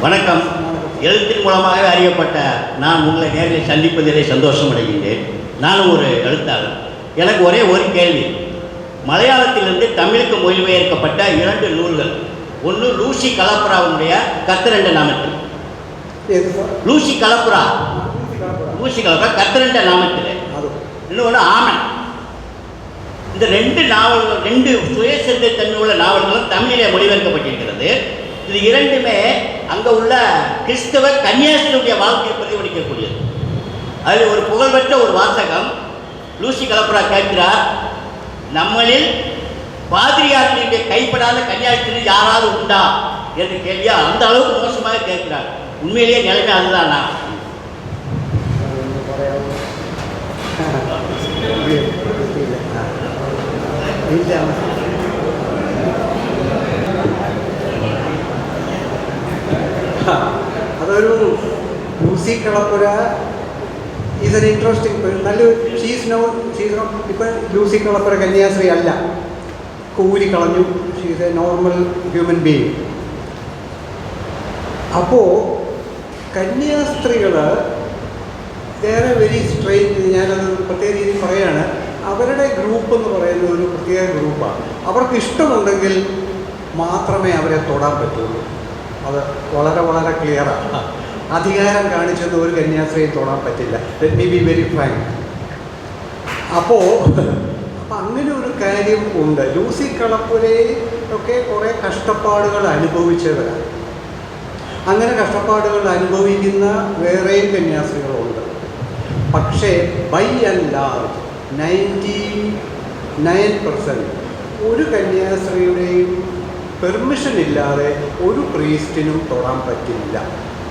வணக்கம். எழுத்தின் மூலமாக அறியப்பட்ட நான் உங்களை நேரில் சந்திப்பதிலே சந்தோஷம் அடைகின்றேன். நானும் ஒரு எழுத்தாளர். எனக்கு ஒரே ஒரு கேள்வி. மலையாளத்திலிருந்து தமிழுக்கு மொழிபெயர்க்கப்பட்ட 2 நூல்கள். ஒன்று லூசி கலப்புராவுடைய கர்த்தரண்ட நாமத்தில். லூசி கலப்புரா கர்த்தரண்ட நாமத்தில். இன்னொன்று ஆமன். இந்த 2 நாவல்கள், 2 சுயசரிதை தன்மை உள்ள நாவல்களும் தமிழிலே மொழிபெயர்க்கப்பட்டிருக்கிறது. இது 2மே அங்கே உள்ள கிறிஸ்தவ கன்னியாஸ்திரியுடைய வாழ்க்கையை பிரதிபலிக்கக்கூடியது. அதில் ஒரு புகழ்பெற்ற ஒரு வாசகம், லூசி கலப்புரா கேட்கிறார், நம்மளில் பாதிரியார்களுடைய கைப்படாத கன்னியாஸ்திரி யாராவது உண்டா என்று கேள்வியா அந்த அளவுக்கு மோசமாக கேட்கிறார். உண்மையிலேயே நிலைமை அதுதானா? അതൊരു Lucy Kalappura is an interesting നല്ല ഇപ്പം ലൂസി കളപ്പുര കന്യാസ്ത്രീ അല്ല, കൂലി കളഞ്ഞു. She's A normal human being. അപ്പോൾ കന്യാസ്ത്രീകൾ വേറെ വെരി സ്ട്രെയിറ്റ്, ഞാനത് പ്രത്യേക രീതിയിൽ പറയുകയാണ്, അവരുടെ ഗ്രൂപ്പ് എന്ന് പറയുന്നത് ഒരു പ്രത്യേക ഗ്രൂപ്പാണ്. അവർക്ക് ഇഷ്ടമുണ്ടെങ്കിൽ മാത്രമേ അവരെ തൊടാൻ പറ്റുള്ളൂ. അത് വളരെ വളരെ ക്ലിയറാണ്. അധികാരം കാണിച്ചത് ഒരു കന്യാസ്ത്രീയെ തൊടാൻ പറ്റില്ല. Let me be very Frank. അപ്പോൾ അങ്ങനെ ഒരു കാര്യം ഉണ്ട്. ലൂസി കളപ്പുരയിൽ ഒക്കെ കുറേ കഷ്ടപ്പാടുകൾ അനുഭവിച്ചവരാണ്. അങ്ങനെ കഷ്ടപ്പാടുകൾ അനുഭവിക്കുന്ന വേറെയും കന്യാസ്ത്രീകളുണ്ട്. പക്ഷേ ബൈ ആൻഡ് ലാർജ് 99% ഒരു കന്യാസ്ത്രീയുടെയും പെർമിഷൻ ഇല്ലാതെ ഒരു പ്രീസ്റ്റിനും തൊടാൻ പറ്റില്ല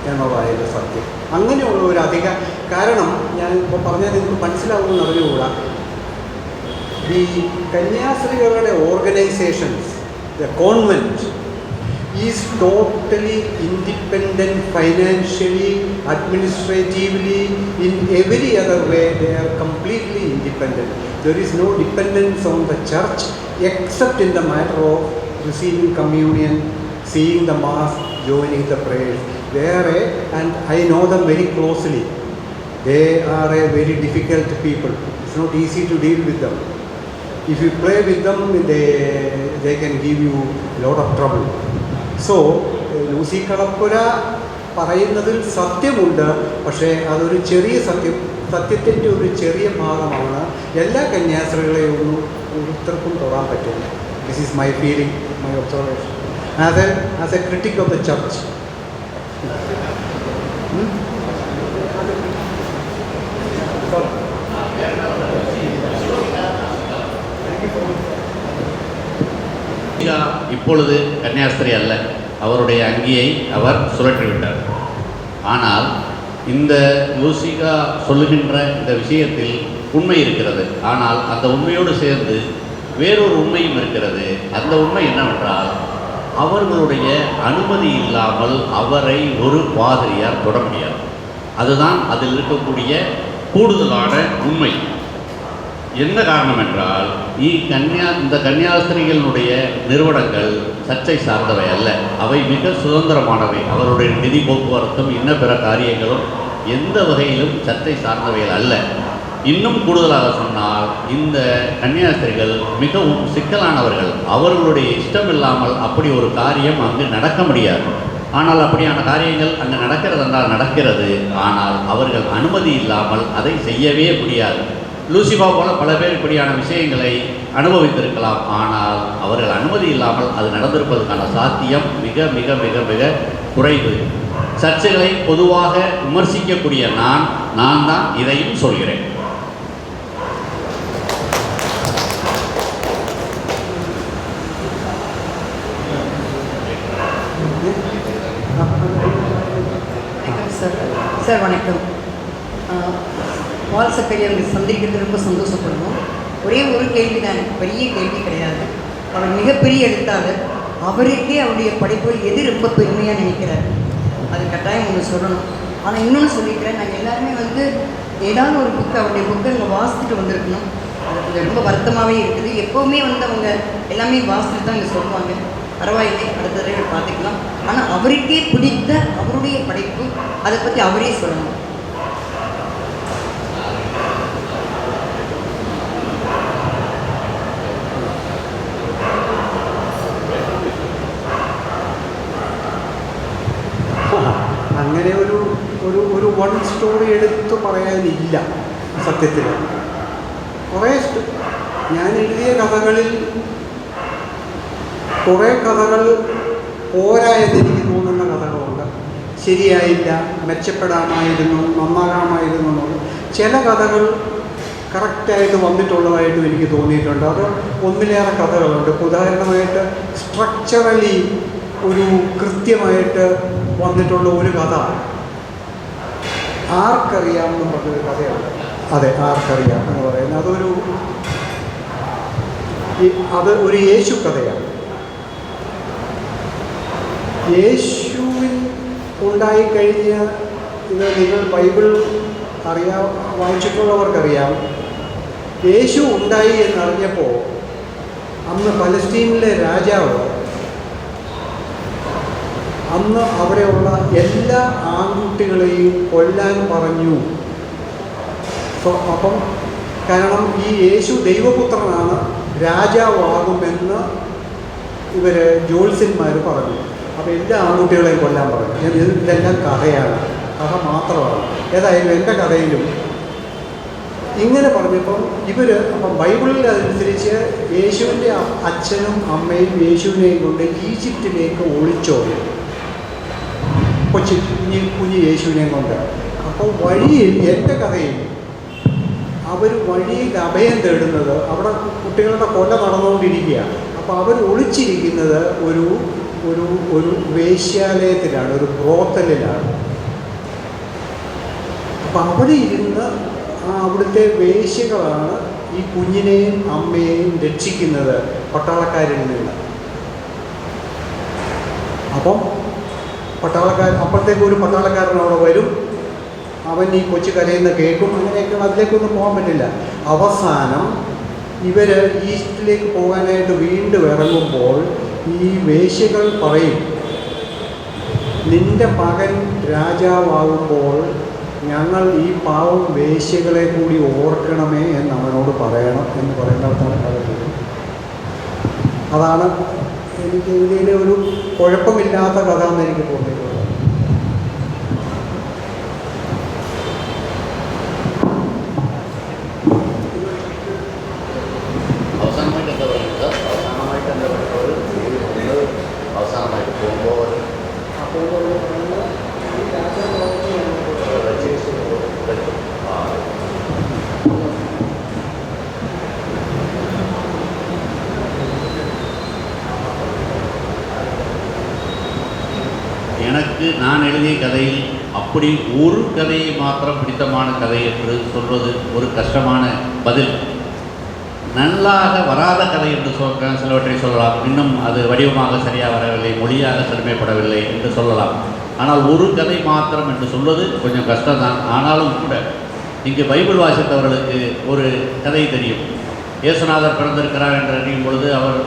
എന്നുള്ളതായത് സത്യം. അങ്ങനെയുള്ള ഒരു കാരണം ഞാൻ ഇപ്പോൾ പറഞ്ഞാൽ നിങ്ങൾക്ക് മനസ്സിലാവുമെന്ന് അറിഞ്ഞുകൂടാ. ഈ കന്യാസ്ത്രീകളുടെ organisations, the convent is totally independent financially, administratively, in every other way they are completely independent. There is no dependence on the church except in the matter of receiving communion, seeing the mass, joining the prayers. And I know them very closely. They are a very difficult people. It's not easy to deal with them. If you play with them, they can give you a lot of trouble. So Lucy Kalappura പറയുന്നതിൽ സത്യമുണ്ട്. പക്ഷേ അതൊരു ചെറിയ സത്യത്തിൻ്റെ ഒരു ചെറിയ ഭാഗമാണ്. എല്ലാ കന്യാസ്ത്രീകളെയും ഒന്നും ഓരോരുത്തർക്കും തൊടാൻ പറ്റില്ല. This is my feeling, my observation, as a critic of the church. இப்பொழுது கன்னியாஸ்திரி அல்ல, அவருடைய அங்கியை அவர் சுழற்றிவிட்டார். ஆனால் இந்த லூசிகா சொல்லுகின்ற இந்த விஷயத்தில் உண்மை இருக்கிறது. ஆனால் அந்த உண்மையோடு சேர்ந்து வேறொரு உண்மையும் இருக்கிறது. அந்த உண்மை என்னவென்றால், அவர்களுடைய அனுமதி இல்லாமல் அவரை ஒரு பாதிரியார் தொட முடியாது. அதுதான் அதில் இருக்கக்கூடிய கூடுதலான உண்மை. என்ன காரணம் என்றால், இந்த கன்னியாஸ்திரிகளுடைய நிறுவனங்கள் சர்ச்சை சார்ந்தவை அல்ல. அவை மிக சுதந்திரமானவை. அவருடைய நிதி போக்குவரத்தும் இன்ன பிற காரியங்களும் எந்த வகையிலும் சர்ச்சை சார்ந்தவைகள் அல்ல. இன்னும் கூடுதலாக சொன்னால், இந்த கன்னியாஸ்திரிகள் மிகவும் சிக்கலானவர்கள். அவர்களுடைய இஷ்டம் இல்லாமல் அப்படி ஒரு காரியம் அங்கு நடக்க முடியாது. ஆனால் அப்படியான காரியங்கள் அங்கு நடக்கிறதென்றால் நடக்கிறது. ஆனால் அவர்கள் அனுமதி இல்லாமல் அதை செய்யவே முடியாது. லூசிபா போல பல பேர் இப்படியான விஷயங்களை அனுபவித்திருக்கலாம். ஆனால் அவர்கள் அனுமதி இல்லாமல் அது நடந்திருப்பதற்கான சாத்தியம் மிக மிக மிக மிக குறைவு. சர்ச்சைகளை பொதுவாக விமர்சிக்கக்கூடிய நான் தான் இதையும் சொல்கிறேன். சார் வணக்கம். வால் சக்கரை அவங்க சந்திக்கிறது ரொம்ப சந்தோஷப்படுவோம். ஒரே ஒரு கேள்வி தான், எனக்கு பெரிய கேள்வி கிடையாது. அவர் மிகப்பெரிய எழுத்தாளர். அவருக்கே அவருடைய படைப்புகள் எது ரொம்ப பெருமையாக நினைக்கிறார், அது கட்டாயம் ஒன்று சொல்லணும். ஆனால் இன்னொன்று சொல்லிக்கிறேன், நாங்கள் எல்லாருமே ஏதாவது ஒரு புக்கு, அவருடைய புக்கை அவங்க வாசிச்சுட்டு வந்திருக்கணும். அது கொஞ்சம் ரொம்ப வருத்தமாகவே இருக்குது. எப்போவுமே அவங்க எல்லாமே வாசிச்சுட்டு தான் இங்கே சொல்லுவாங்க. பரவாயில்லை, அடுத்த தடவை பார்த்துக்கலாம். ஆனால் அவருக்கே பிடித்த அவருடைய படைப்பு, அதை பற்றி அவரே சொல்லணும். അങ്ങനെ ഒരു ഒരു ഒരു വൺ സ്റ്റോറി എടുത്ത് പറയാനില്ല സത്യത്തിൽ. കുറേ ഞാൻ എഴുതിയ കഥകളിൽ കുറേ കഥകൾ പോരായെന്ന് എനിക്ക് തോന്നുന്ന കഥകളുണ്ട്. ശരിയായില്ല, മെച്ചപ്പെടാമായിരുന്നു, നന്നാകാമായിരുന്നു എന്നുള്ളത്. ചില കഥകൾ കറക്റ്റായിട്ട് വന്നിട്ടുള്ളതായിട്ടും എനിക്ക് തോന്നിയിട്ടുണ്ട്. അത് ഒന്നിലേറെ കഥകളുണ്ട്. ഉദാഹരണമായിട്ട് സ്ട്രക്ചറലി ഒരു കൃത്യമായിട്ട് വന്നിട്ടുള്ള ഒരു കഥ ആർക്കറിയാമെന്ന് പറഞ്ഞൊരു കഥയാണ്. അതെ, ആർക്കറിയാം എന്ന് പറയുന്നത് അത് ഒരു യേശു കഥയാണ്. യേശുവിൽ ഉണ്ടായിക്കഴിഞ്ഞ ഇത് നിങ്ങൾ ബൈബിൾ വായിച്ചിട്ടുള്ളവർക്കറിയാം. യേശു ഉണ്ടായി എന്നറിഞ്ഞപ്പോൾ അന്ന് പലസ്തീനിലെ രാജാവ് അന്ന് അവിടെയുള്ള എല്ലാ ആൺകുട്ടികളെയും കൊല്ലാൻ പറഞ്ഞു. അപ്പം കാരണം ഈ യേശു ദൈവപുത്രനാണ്, രാജാവാകുമെന്ന് ഇവർ ജ്യോത്സ്യന്മാർ പറഞ്ഞു. അപ്പോൾ എല്ലാ ആൺകുട്ടികളെയും കൊല്ലാൻ പറഞ്ഞു. ഇതെല്ലാം കഥയാണ്, കഥ മാത്രമാണ്. ഏതായാലും എൻ്റെ കഥയിലും ഇങ്ങനെ പറഞ്ഞപ്പം അപ്പം ബൈബിളിൽ അതനുസരിച്ച് യേശുവിൻ്റെ അച്ഛനും അമ്മയും യേശുവിനെയും കൊണ്ട് ഈജിപ്തിലേക്ക് ഒളിച്ചോടി, കുഞ്ഞു യേശുവിനെയും കൊണ്ട്. അപ്പോൾ വഴിയിൽ എൻ്റെ കഥയിൽ അവർ വഴിയിൽ അഭയം തേടുന്നത്, അവിടെ കുട്ടികളുടെ കൊല നടന്നുകൊണ്ടിരിക്കുകയാണ്. അപ്പോൾ അവർ ഒളിച്ചിരിക്കുന്നത് ഒരു ഒരു ഒരു വേശ്യാലയത്തിലാണ്, ഒരു ബ്രോത്തലിലാണ്. അപ്പം അവിടെ ഇരുന്ന് അവിടുത്തെ വേശ്യകളാണ് ഈ കുഞ്ഞിനെയും അമ്മയെയും രക്ഷിക്കുന്നത് പട്ടാളക്കാരിൽ നിന്ന്. അപ്പം അപ്പോഴത്തേക്ക് ഒരു പട്ടാളക്കാരൻ അവിടെ വരും. അവൻ ഈ കൊച്ചു കരയിൽ നിന്ന് കേൾക്കും. അങ്ങനെയൊക്കെ അതിലേക്കൊന്നും പോകാൻ പറ്റില്ല. അവസാനം ഇവർ ഈസ്റ്റിലേക്ക് പോകാനായിട്ട് വീണ്ടും ഇറങ്ങുമ്പോൾ ഈ വേശ്യകൾ പറയും, നിൻ്റെ മകൻ രാജാവാകുമ്പോൾ ഞങ്ങൾ ഈ പാവം വേശ്യകളെ കൂടി ഓർക്കണമേ എന്ന് അവനോട് പറയണം എന്ന് പറയുന്നിടത്താണ് കഥ തീരും. അതാണ് എനിക്ക് ഇതിൽ ഒരു കുഴപ്പമില്ലാത്ത കഥ എന്ന് എനിക്ക് തോന്നിയിട്ടുള്ളത്. അവസാനമായിട്ട് പോകുമ്പോൾ எனக்கு நான் எழுதிய கதையில் அப்படி ஒரு கதையை மாத்திரம் பிடித்தமான கதை என்று சொல்வது ஒரு கஷ்டமான பதில். நல்லாக வராத கதை என்று சிலவற்றை சொல்லலாம். இன்னும் அது வடிவமாக சரியாக வரவில்லை, மொழியாக செழுமைப்படவில்லை என்று சொல்லலாம். ஆனால் ஒரு கதை மாத்திரம் என்று சொல்வது கொஞ்சம் கஷ்டம்தான். ஆனாலும் கூட இங்கு பைபிள் வாசித்தவர்களுக்கு ஒரு கதை தெரியும். இயேசுநாதர் பிறந்திருக்கிறார் என்று அறியும் பொழுது அவர்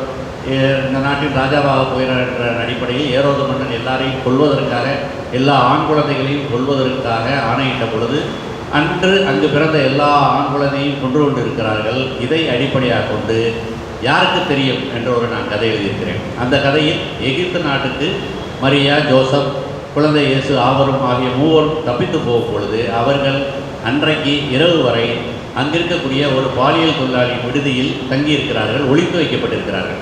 இந்த நாட்டின் ராஜாவாக போகிறார் என்ற அடிப்படையில் ஏரோது மன்னன் எல்லாரையும் கொல்வதற்காக, எல்லா ஆண் குழந்தைகளையும் கொல்வதற்காக ஆணையிட்ட பொழுது அன்று அங்கு பிறந்த எல்லா ஆண் குழந்தையும் கொன்று கொண்டிருக்கிறார்கள். இதை அடிப்படையாக கொண்டு யாருக்கு தெரியும் என்ற ஒரு நான் கதை எழுதியிருக்கிறேன். அந்த கதையில் எகிப்து நாட்டுக்கு மரியா, ஜோசப், குழந்தை இயேசு ஆவரும் ஆகிய மூவரும் தப்பித்து போகும் பொழுது அவர்கள் அன்றைக்கு இரவு வரை அங்கிருக்கக்கூடிய ஒரு பாலியல் தொழிலாளி விடுதியில் தங்கியிருக்கிறார்கள், ஒளித்து வைக்கப்பட்டிருக்கிறார்கள்.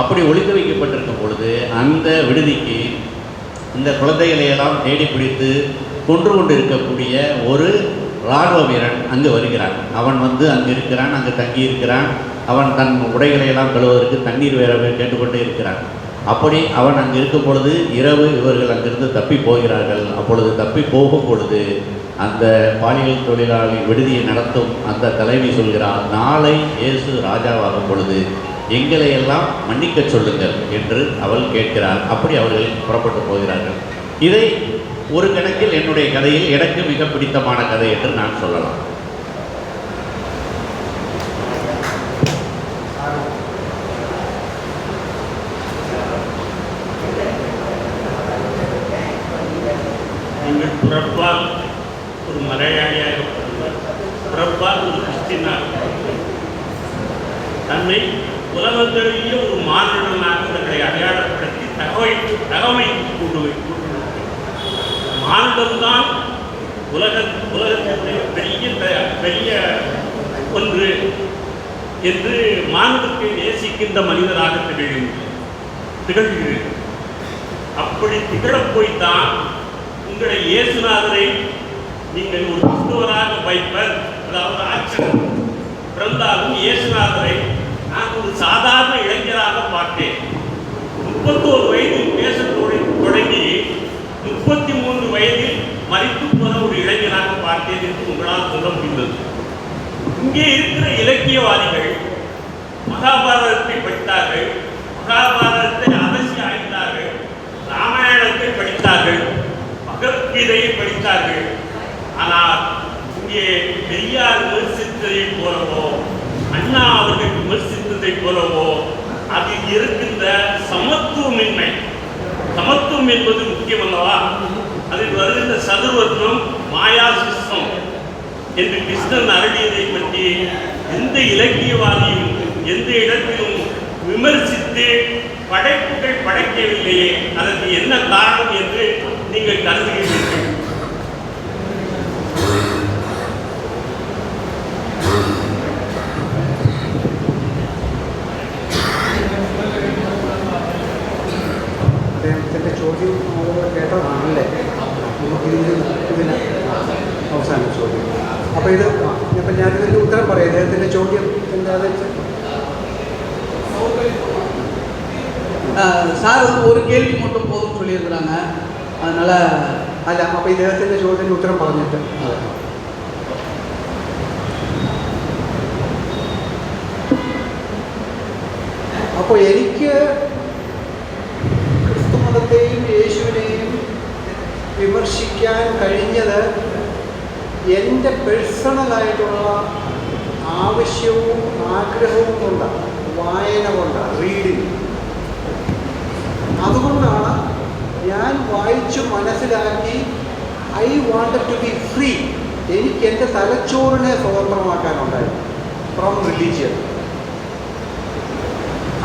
அப்படி ஒளித்து வைக்கப்பட்டிருக்கும் பொழுது அந்த விடுதிக்கு இந்த குழந்தைகளையெல்லாம் தேடி பிடித்து கொன்று கொண்டு இருக்கக்கூடிய ஒரு இராணுவ வீரன் அங்கு வருகிறான். அவன் அங்கு இருக்கிறான், அங்கு தங்கி இருக்கிறான். அவன் தன் உடைகளையெல்லாம் கழுவதற்கு தண்ணீர் வேற கேட்டுக்கொண்டு இருக்கிறான். அப்படி அவன் அங்கு இருக்கும் பொழுது இரவு இவர்கள் அங்கிருந்து தப்பி போகிறார்கள். அப்பொழுது தப்பி போகும் பொழுது அந்த பாலியல் தொழிலாளி விடுதியை நடத்தும் அந்த தலைவி சொல்கிறார், நாளை இயேசு ராஜாவாகும் பொழுது எங்களை எல்லாம் மன்னிக்க சொல்லுங்கள் என்று அவள் கேட்கிறார். அப்படி அவர்கள் புறப்பட்டு போகிறார்கள். இதை ஒரு கணக்கில் என்னுடைய கதையில் எனக்கு மிக பிடித்தமான கதை என்று நான் சொல்லலாம். பிறப்பால் ஒரு மலையாளியாக பிறந்தார், பிறப்பால் ஒரு கிறிஸ்டினாக தன்னை உலகத்திலேயே ஒரு மாநிலனாக தங்களை அடையாளப்படுத்தி தகவமை கொண்டு மாநிலம்தான் உலகத்தினுடைய பெரிய ஒன்று என்று மாநிலத்தை நேசிக்கின்ற மனிதராக திகழ்கிறது. அப்படி திகழப் போய்த்தான் உங்களை இயேசுநாதரை நீங்கள் ஒரு கிறிஸ்துவராக வைப்பர், அதாவது ஆட்சியர் பிறந்தாலும் இயேசுநாதரை நான் ஒரு சாதாரண இளைஞராக பார்த்தேன். 31 வயதில் பேச தொடங்கி 33 வயதில் மறித்து போன ஒரு இளைஞராக பார்த்தேன் என்று உங்களால் சொல்ல முடிந்தது. இங்கே இருக்கிற இலக்கியவாதிகள் மகாபாரதத்தை படித்தார்கள், மகாபாரதத்தை அலசி ஆய்ந்தார்கள், ராமாயணத்தை படித்தார்கள், பகவத்கீதையை படித்தார்கள். ஆனால் இங்கே பெரியார் விமர்சித்ததை போலவோ அண்ணா அவர்கள் விமர்சித்ததை போலவோ அதில் இருக்கின்ற சமத்துவமின்மை, சமத்துவம் என்பது முக்கியம் அல்லவா, அதில் வருகின்ற சதுர்வர்ணம் மாயா சிஸ்டம் என்று கிருஷ்ணன் அருளியதை பற்றி எந்த இலக்கியவாதியும் எந்த இடத்திலும் விமர்சித்து படைப்புகள் படைக்கவில்லையே, அதற்கு என்ன காரணம் என்று நீங்கள் கருதுகிறீர்கள்? അദ്ദേഹത്തിൻ്റെ ചോദ്യം കേട്ടതാണല്ലേ, ഇതിന് അവസാന ചോദ്യം. അപ്പോൾ ഇപ്പം ഞാനിതിൻ്റെ ഉത്തരം പറയാം. അദ്ദേഹത്തിൻ്റെ ചോദ്യം എന്താണെന്ന് വെച്ചാൽ சார் வந்து ஒரு கேள்வி மட்டும் போதும்னு சொல்லியிருக்கிறாங்க, அதனால் അല്ല, അപ്പോൾ ഇദ്ദേഹത്തിൻ്റെ ചോദ്യത്തിന് ഉത്തരം പറഞ്ഞിട്ട് അപ്പോൾ എനിക്ക് ക്രിസ്തുമതത്തെയും യേശുവിനെയും വിമർശിക്കാൻ കഴിഞ്ഞത് എൻ്റെ പേഴ്സണലായിട്ടുള്ള ആവശ്യവും ആഗ്രഹവും കൊണ്ടാണ്, വായന കൊണ്ടാണ്, റീഡിങ്. അതുകൊണ്ടാണ് ഞാൻ വായിച്ചു മനസ്സിലാക്കി I wanted to be free. എനിക്ക് എൻ്റെ തലച്ചോറിനെ സ്വതന്ത്രമാക്കാനുണ്ടായി ഫ്രം റിലീജിയൻ.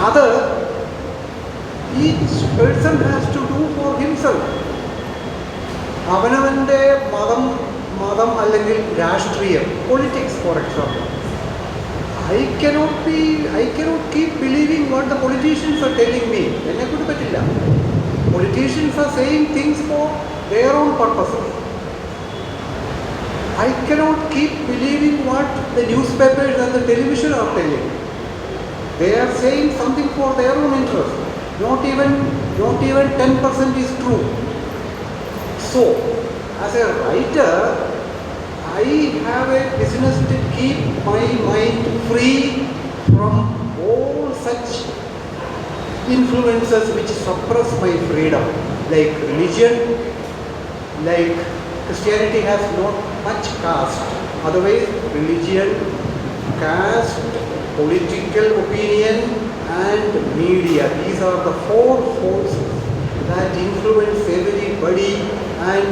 അത് each person has to do for himself. അവനവൻ്റെ മതം അല്ലെങ്കിൽ രാഷ്ട്രീയം, politics for example, I cannot keep believing what the politicians are telling me. എന്നെക്കൊണ്ട് പറ്റില്ല. Politicians are saying things for their own purposes. I cannot keep believing what the newspapers and the television are telling. They are saying something for their own interest. Not even 10% is true. So, as a writer, I have a business to keep my mind free from all such influences which suppress my freedom, like religion, like Christianity has not much caste. Otherwise, religion, caste, political opinion and media, these are the four forces that influence everybody and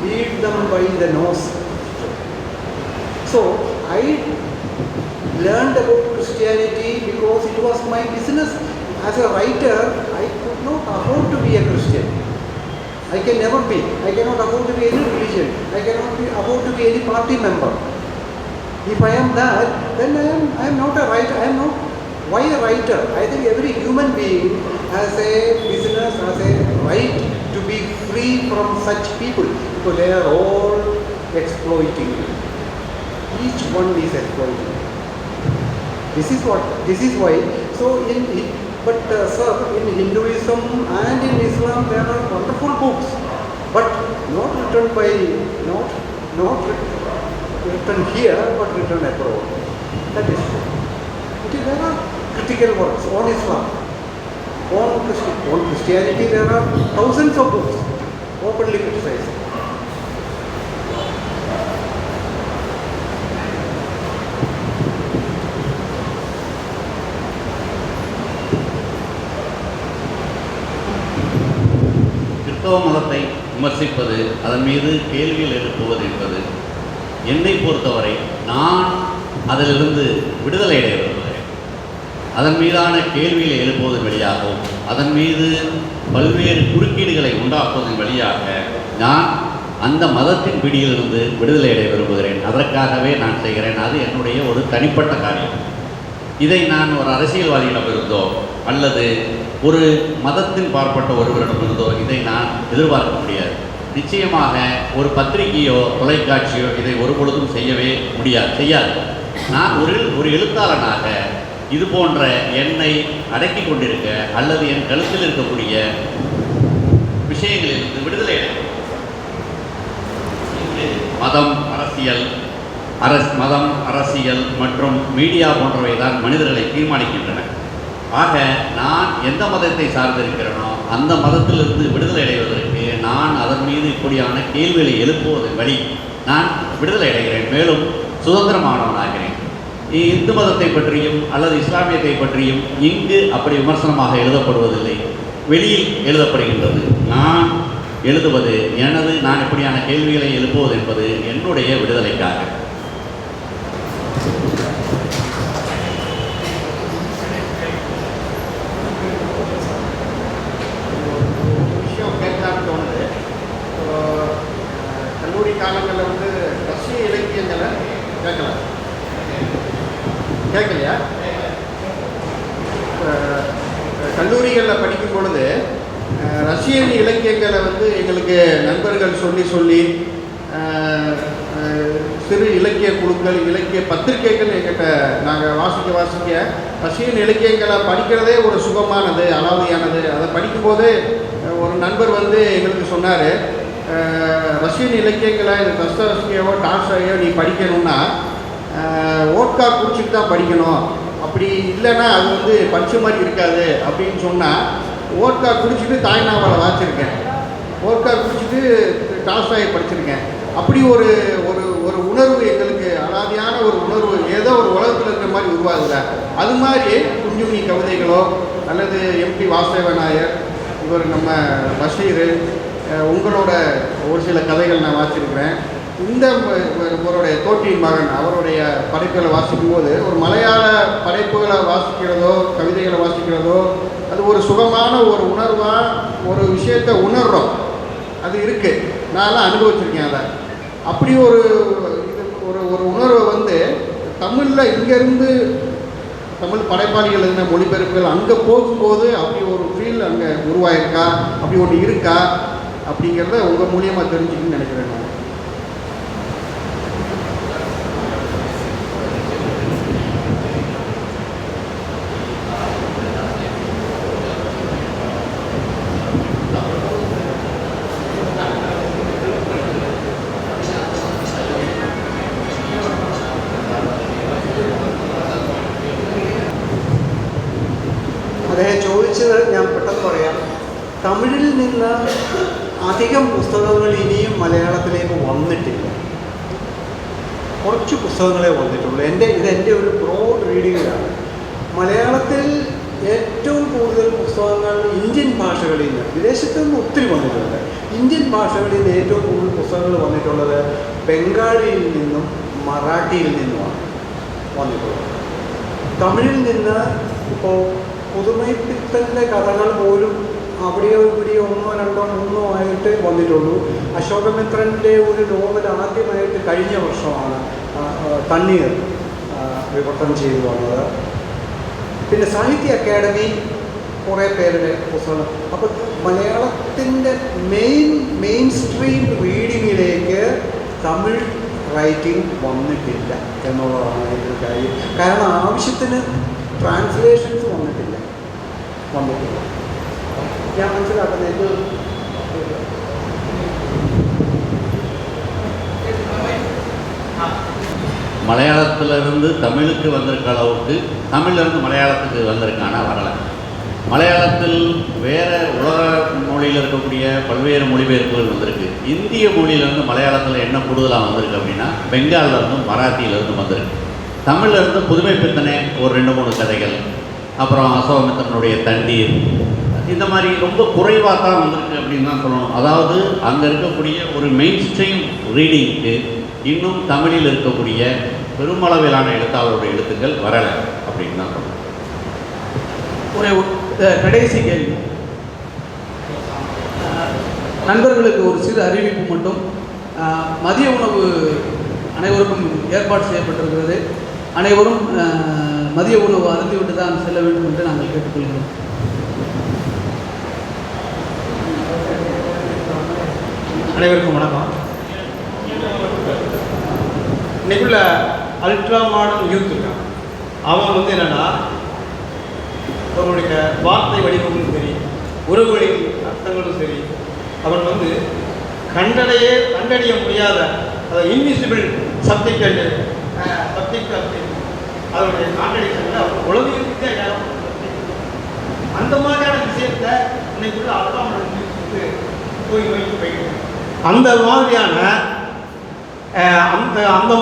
lead them by the nose. So I learned about Christianity because it was my business. As a writer, I could not afford to be a Christian. I can never be. I cannot afford to be any religion. I cannot afford to be any party member. If I am that, then I am not a writer. I am not. Why a writer? I think every human being has a business, has a right to be free from such people, because they are all exploiting you. Each one is exploiting. This is why. So sir, in Hinduism and in Islam there are wonderful books, but not written here, but written abroad. That is true. There are critical works on Islam, on Christianity. There are thousands of books openly criticized. கிறிஸ்தவ மதத்தை விமர்சிப்பது, அதன் மீது கேள்விகள் எழுப்புவது என்பது என்னை பொறுத்தவரை நான் அதிலிருந்து விடுதலை அடைய விரும்புகிறேன். அதன் மீதான கேள்விகளை எழுப்புவதன் வழியாகவும் அதன் மீது பல்வேறு குறுக்கீடுகளை உண்டாக்குவதன் வழியாக நான் அந்த மதத்தின் பிடியிலிருந்து விடுதலை அடைய விரும்புகிறேன். அதற்காகவே நான் செய்கிறேன். அது என்னுடைய ஒரு தனிப்பட்ட காரியம். இதை நான் ஒரு அரசியல்வாதியிடமிருந்தோ அல்லது ஒரு மதத்தின் பார்ப்பட்ட ஒருவரிடமிருந்தோ இதை நான் எதிர்பார்க்க முடியாது. நிச்சயமாக ஒரு பத்திரிகையோ தொலைக்காட்சியோ இதை ஒரு பொழுதும் செய்யாது. நான் ஒரு எழுத்தாளனாக இது போன்ற என்னை அடக்கி கொண்டிருக்க அல்லது என் கழுத்தில் இருக்கக்கூடிய விஷயங்களிலிருந்து விடுதலை அடைய மதம், அரசியல் மற்றும் மீடியா போன்றவை தான் மனிதர்களை தீர்மானிக்கின்றன. ஆக நான் எந்த மதத்தை சார்ந்திருக்கிறேனோ அந்த மதத்திலிருந்து விடுதலை அடைவதற்கு நான் அதன் மீது இப்படியான கேள்விகளை எழுப்புவதன் வழி நான் விடுதலை அடைகிறேன். மேலும் சுதந்திரமானவனாகிறேன். இந்து மதத்தை பற்றியும் அல்லது இஸ்லாமியத்தை பற்றியும் இங்கு அப்படி விமர்சனமாக எழுதப்படுவதில்லை, வெளியில் எழுதப்படுகின்றது. நான் எழுதுவது நான் இப்படியான கேள்விகளை எழுப்புவது என்பது என்னுடைய விடுதலைக்காக. விஷயம் கேட்கலான்னு தோணுது. கல்லூரி காலங்களில் வந்து ரஷ்ய இலக்கியங்களை கேட்கலையா? கல்லூரிகளில் படிக்கும் பொழுது ரஷ்யன் இலக்கியங்களை வந்து எங்களுக்கு நண்பர்கள் சொல்லி சிறு இலக்கிய குழுக்கள், இலக்கிய பத்திரிகைகள் எங்கிட்ட நாங்கள் வாசிக்க ரஷ்யன் இலக்கியங்களை படிக்கிறதே ஒரு சுகமானது, அலாதியானது. அதை படிக்கும்போது ஒரு நண்பர் வந்து எங்களுக்கு சொன்னார், ரஷ்யன் இலக்கியங்களை தஸ்தாவெஸ்கியவோ டால்ஸ்டாயோ நீ படிக்கணும்னா ஓட்கா குடிச்சிட்டு தான் படிக்கணும், அப்படி இல்லைன்னா அது வந்து படிச்ச மாதிரி இருக்காது அப்படின்னு சொன்னால், ஓட்கா குடிச்சிட்டு தாய் நாவலை வாசிச்சிருக்கேன், ஓட்கா குடிச்சிட்டு டால்ஸ்டாயை படிச்சிருக்கேன். அப்படி ஒரு ஒரு ஒரு உணர்வு எங்களுக்கு அலாதியான ஒரு உணர்வு ஏதோ ஒரு உலகத்தில் இருக்கிற மாதிரி உருவாகுதா. அது மாதிரி குஞ்சுமணி கவிதைகளோ அல்லது எம்டி வாசுதேவ நாயர், இவர் நம்ம பஷீர், உங்களோட ஒரு சில கதைகள் நான் வாசிச்சிருக்கிறேன். இந்த இவருடைய தோற்றியின் மகன் அவருடைய படைப்புகளை வாசிக்கும்போது ஒரு மலையாள படைப்புகளை வாசிக்கிறதோ கவிதைகளை வாசிக்கிறதோ அது ஒரு சுகமான ஒரு உணர்வாக ஒரு விஷயத்தை உணர்றோம். அது இருக்குது, நான்லாம் அனுபவிச்சிருக்கேன். அதை அப்படி ஒரு ஒரு உணர்வை வந்து தமிழில் இங்கேருந்து தமிழ் படைப்பாளிகள் இருந்த மொழிபெயர்ப்புகள் அங்கே போகும்போது அப்படி ஒரு ஃபீல் அங்கே உருவாயிருக்கா, அப்படி ஒன்று இருக்கா அப்படிங்கிறத உங்கள் மூலியமாக தெரிஞ்சுக்கணும்னு நினைக்கிறேன் நான். അദ്ദേഹം ചോദിച്ചത് ഞാൻ പെട്ടെന്ന് പറയാം. തമിഴിൽ നിന്ന് അധികം പുസ്തകങ്ങൾ ഇനിയും മലയാളത്തിലേക്ക് വന്നിട്ടില്ല. കുറച്ച് പുസ്തകങ്ങളെ വന്നിട്ടുള്ളൂ. ഇതെൻ്റെ ഒരു ബ്രോഡ് റീഡിങ്ങിലാണ്. മലയാളത്തിൽ ഏറ്റവും കൂടുതൽ പുസ്തകങ്ങൾ ഇന്ത്യൻ ഭാഷകളിൽ നിന്ന്, വിദേശത്തു നിന്ന് ഒത്തിരി വന്നിട്ടുണ്ട്. ഇന്ത്യൻ ഭാഷകളിൽ നിന്ന് ഏറ്റവും കൂടുതൽ പുസ്തകങ്ങൾ വന്നിട്ടുള്ളത് ബംഗാളിയിൽ നിന്നും മറാഠിയിൽ നിന്നുമാണ് വന്നിട്ടുള്ളത്. തമിഴിൽ നിന്ന് ഇപ്പോൾ പുതുമൈപ്പിത്തൻ്റെ കഥകൾ പോലും അവിടെയോ ഇവിടെയോ 1, 2, 3 ആയിട്ട് വന്നിട്ടുള്ളൂ. അശോകമിത്രൻ്റെ ഒരു നോവൽ ആദ്യമായിട്ട് കഴിഞ്ഞ വർഷമാണ് തണ്ണീർ വിവർത്തനം ചെയ്തു വന്നത്. പിന്നെ സാഹിത്യ അക്കാദമി കുറേ പേരുടെ പുസ്തകം. അപ്പോൾ മലയാളത്തിൻ്റെ മെയിൻ സ്ട്രീം റീഡിങ്ങിലേക്ക് തമിഴ് റൈറ്റിംഗ് വന്നിട്ടില്ല എന്നുള്ളതാണ് എൻ്റെ ഒരു കാര്യം. കാരണം ആവശ്യത്തിന് ട്രാൻസ്ലേഷൻസ് വന്നിട്ടില്ല. ഞാൻ മനസ്സിലാക്കുന്നത് ഇത് மலையாளத்திலிருந்து தமிழுக்கு வந்திருக்க அளவுக்கு தமிழிலிருந்து மலையாளத்துக்கு வந்திருக்கான வரலை. மலையாளத்தில் வேறு உலக மொழியில் இருக்கக்கூடிய பல்வேறு மொழிபெயர்ப்புகள் வந்திருக்கு. இந்திய மொழியிலேருந்து மலையாளத்தில் என்ன கூடுதலாக வந்திருக்கு அப்படின்னா பெங்காலிலேருந்தும் மராத்தியிலேருந்து வந்திருக்கு. தமிழிலிருந்து புதுமை பித்தனே ஒரு 2, 3 கதைகள், அப்புறம் அசோகமித்திரனுடைய தண்ணீர், இந்த மாதிரி ரொம்ப குறைவாக தான் வந்திருக்கு அப்படின்னு தான் சொல்லணும். அதாவது அங்கே இருக்கக்கூடிய ஒரு மெயின் ஸ்ட்ரீம் ரீடிங்க்கு இன்னும் தமிழில் இருக்கக்கூடிய பெருமளவிலான எழுத்தாளருடைய எழுத்துக்கள் வரலை அப்படின்னு தான் சொல்லணும். கடைசி கேள்வி. நண்பர்களுக்கு ஒரு சிறு அறிவிப்பு மட்டும். மதிய உணவு அனைவருக்கும் ஏற்பாடு செய்யப்பட்டிருக்கிறது. அனைவரும் மதிய உணவு அருந்திவிட்டு தான் செல்ல வேண்டும் என்று நாங்கள் கேட்டுக்கொள்கிறோம். அனைவருக்கும் வணக்கம். இன்னைக்குள்ள அல்ட்ரா மாடர்ன் யூத் இருக்கான். அவன் வந்து என்னன்னா அவனுடைய வார்த்தை வடிவமும் சரி, உறவுகளின் அர்த்தங்களும் சரி, அவன் வந்து கண்டறிய முடியாத அதாவது இன்விசிபிள் சப்ஜெக்ட் அதனுடைய கான்ட்ரடிக்ஷன்ல அவன் உலகிற்கு அந்த மாதிரியான விஷயத்தை இன்னைக்குள்ள அல்ட்ரா மாடர்ன் யூத் போயிட்டு அந்த மாதிரியான அந்த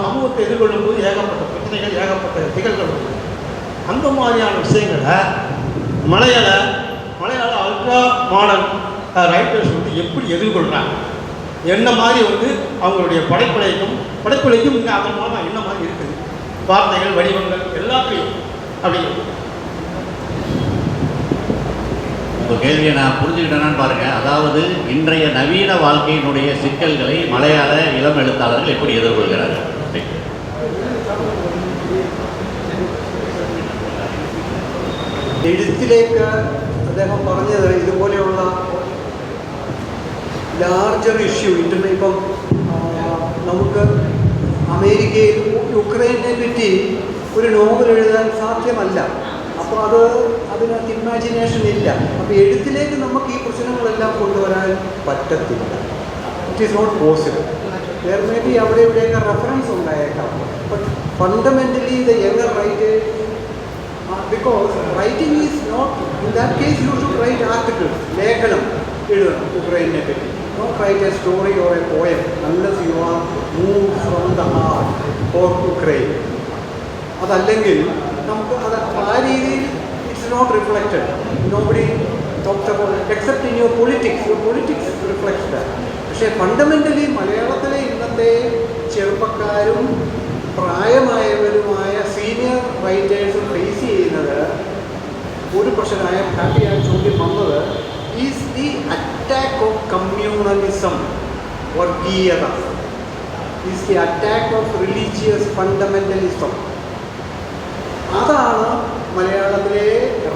சமூகத்தை எதிர்கொள்ளும் போது ஏகப்பட்ட பிரச்சனைகள், ஏகப்பட்ட திகழ்கள். அந்த மாதிரியான விஷயங்களை மலையாள அல்ட்ரா மாடர்ன் ரைட்டர்ஸ் வந்து எப்படி எதிர்கொள்கிறாங்க, என்ன மாதிரி வந்து அவங்களுடைய படைப்புலைக்கும் இங்கே அதன் மூலமாக என்ன மாதிரி இருக்குது, வார்த்தைகள், வடிவங்கள் எல்லாத்தையும் அப்படிங்கிறது. இப்போ கேள்வியை நான் புரிஞ்சுக்கிட்டேன்னு பாருங்கள். அதாவது இன்றைய நவீன வாழ்க்கையினுடைய சிக்கல்களை மலையாள இளம் எழுத்தாளர்கள் எப்படி എതിർകൊള്ളുகிறார்கள்? എഴുത്തിലേക്ക് അദ്ദേഹം പറഞ്ഞത് ഇതുപോലെയുള്ള ലാർജർ ഇഷ്യൂ ഇപ്പം നമുക്ക് അമേരിക്കയിൽ യുക്രൈനെ പറ്റി ഒരു നോവൽ എഴുതാൻ സാധ്യമല്ല. അപ്പോൾ അതിനകത്ത് ഇമാജിനേഷൻ ഇല്ല. അപ്പോൾ എഴുത്തിലേക്ക് നമുക്ക് ഈ പ്രശ്നങ്ങളെല്ലാം കൊണ്ടുവരാൻ പറ്റത്തില്ല. It is not possible. There may be അവിടെ ഇവിടെയൊക്കെ റെഫറൻസ് ഉണ്ടായേക്കാം. But fundamentally the younger writers, because writing is not, in that case you should write articles, ലേഖനം എഴുതണം യുക്രൈനെ പറ്റി. Not write a story or a poem unless you are moved from the heart for Ukraine. അതല്ലെങ്കിൽ നമുക്ക് അത് ആ രീതിയിൽ it's not reflected. Nobody talks about except in your politics reflects that. പക്ഷേ fundamentally മലയാളത്തിലെ ഇന്നത്തെ ചെറുപ്പക്കാരും പ്രായമായവരുമായ സീനിയർ റൈറ്റേഴ്സും ഫേസ് ചെയ്യുന്നത് ഒരു പ്രശ്നമായ ഹാപ്പിയായ ചോദ്യം വന്നത് is the attack of communalism, വർഗീയത, is the attack of religious fundamentalism. അതാണ് മലയാളത്തിലെ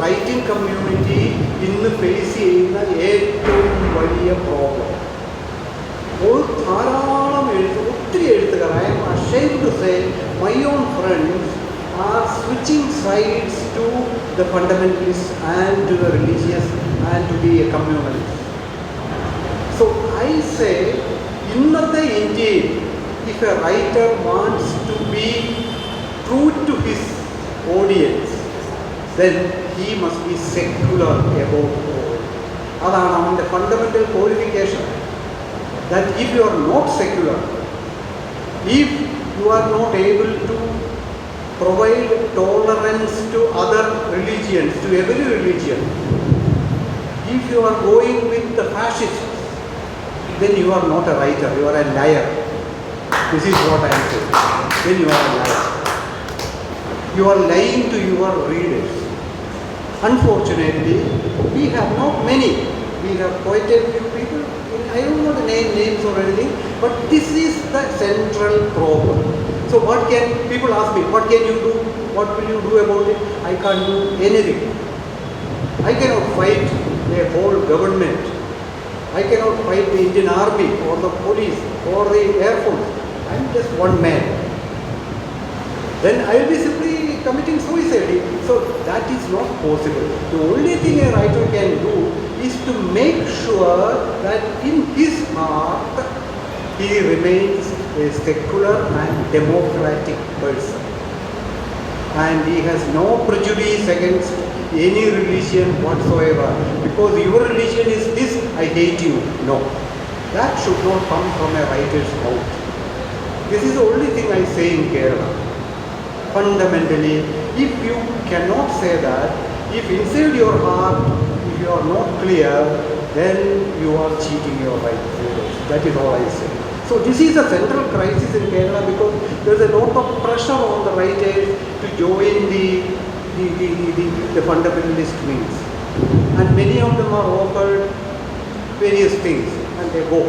റൈറ്റിംഗ് കമ്മ്യൂണിറ്റി ഇന്ന് ഫേസ് ചെയ്യുന്ന ഏറ്റവും വലിയ പ്രോബ്ലം. ധാരാളം ഒത്തിരി എഴുത്തുകാർ, I am ashamed to say my own friends are switching sides to the fundamentalist and to the religious and to be a communalist. So I say ഇന്നത്തെ ഇന്ത്യയിൽ if a writer wants to be true to his audience, then he must be secular above all. അതാണ് അവൻ്റെ fundamental qualification. That if you are not secular, if you are not able to provide tolerance to other religions, to every religion, if you are going with the fascists, then you are not a writer, you are a liar. This is what I am saying. Then you are a liar. You are lying to your readers. Unfortunately, we have not many. We have quite a few people. I don't want to name names or anything, but this is the central problem. So what can people ask me? What can you do? What will you do about it? I can't do anything. I cannot fight a whole government. I cannot fight the Indian Army or the police or the Air Force. I am just one man. Then I will be simply committing suicide. So that is not possible. The only thing a writer can do is to make sure that in his heart he remains a secular and democratic person. And he has no prejudice against any religion whatsoever. Because your religion is this, I hate you. No. That should not come from a writer's mouth. This is the only thing I say in Kerala. Fundamentally, if you cannot say that, if inside your heart, if you are not clear, then you are cheating your right voters. That is all I say. So this is a central crisis in Kerala because there is a lot of pressure on the righters to join the fundamentalist wings. And many of them are offered various things and they go.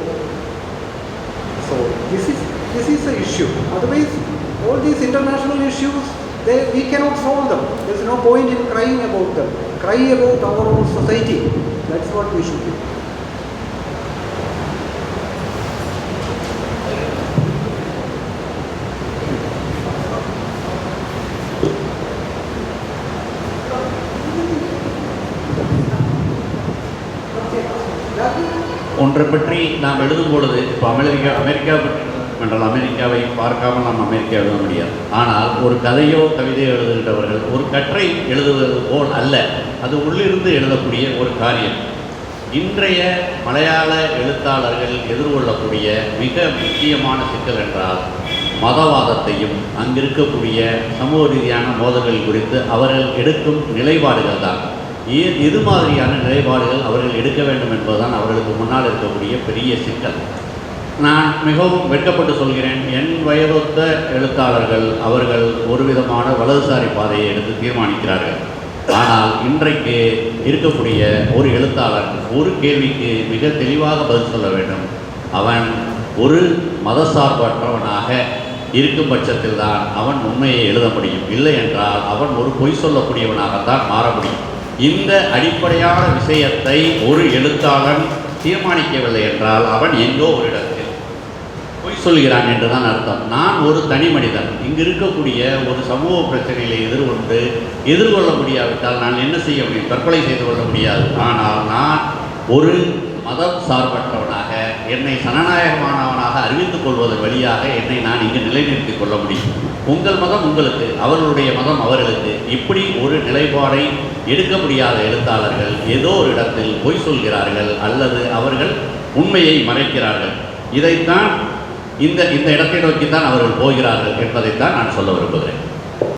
So this is the issue. Otherwise, all these international issues, we cannot solve them. There is no point in crying about them. Cry about our own society. That's what we should do. ஒன்றை பற்றி நாம் எழுதும் பொழுது இப்போ America என்றால் அமெரிக்காவை பார்க்காமல் நாம் அமெரிக்கா எழுத முடியாது. ஆனால் ஒரு கதையோ கவிதையோ எழுதுகின்றவர்கள் ஒரு கற்றை எழுதுவது போல் அல்ல, அது உள்ளிருந்து எழுதக்கூடிய ஒரு காரியம். இன்றைய மலையாள எழுத்தாளர்கள் எதிர்கொள்ளக்கூடிய மிக முக்கியமான சிக்கல் என்றால் மதவாதத்தையும் அங்கிருக்கக்கூடிய சமூக ரீதியான மோதல்கள் குறித்து அவர்கள் எடுக்கும் நிலைப்பாடுகள் தான். எது மாதிரியான நிலைப்பாடுகள் அவர்கள் எடுக்க வேண்டும் என்பதுதான் அவர்களுக்கு முன்னால் இருக்கக்கூடிய பெரிய சிக்கல். நான் மிகவும் வெட்கப்பட்டு சொல்கிறேன், என் வயதொத்த எழுத்தாளர்கள் அவர்கள் ஒரு விதமான வலதுசாரி பாதையை எடுத்து தீர்மானிக்கிறார்கள். ஆனால் இன்றைக்கு இருக்கக்கூடிய ஒரு எழுத்தாளர் ஒரு கேள்விக்கு மிக தெளிவாக பதில் சொல்ல வேண்டும். அவன் ஒரு மதசார்பற்றவனாக இருக்கும் பட்சத்தில் தான் அவன் உண்மையை எழுத முடியும். இல்லை என்றால் அவன் ஒரு பொய் சொல்லக்கூடியவனாகத்தான் மாற முடியும். இந்த அடிப்படையான விஷயத்தை ஒரு எழுத்தாளன் தீர்மானிக்கவில்லை என்றால் அவன் எங்கோ ஒரு இடத்தில் பொய் சொல்கிறான் என்றுதான் அர்த்தம். நான் ஒரு தனி மனிதன், இங்கு இருக்கக்கூடிய ஒரு சமூக பிரச்சனைகளை எதிர்கொள்ள முடியாவிட்டால் நான் என்ன செய்ய முடியும்? தற்கொலை செய்து கொள்ள முடியாது. ஆனால் நான் ஒரு மதம் சார்பற்றவனாக என்னை சனநாயகமானவனாக அறிவித்துக் கொள்வதன் வழியாக என்னை நான் இங்கு நிலைநிறுத்திக் கொள்ள முடியும். உங்கள் மதம் உங்களுக்கு, அவர்களுடைய மதம் அவர்களுக்கு, இப்படி ஒரு நிலைப்பாடை எடுக்க முடியாத எழுத்தாளர்கள் ஏதோ ஒரு இடத்தில் பொய் சொல்கிறார்கள் அல்லது அவர்கள் உண்மையை மறைக்கிறார்கள். இதைத்தான் இந்த இடத்தை நோக்கித்தான் அவர்கள் போகிறார்கள் என்பதைத்தான் நான் சொல்ல விரும்புகிறேன்.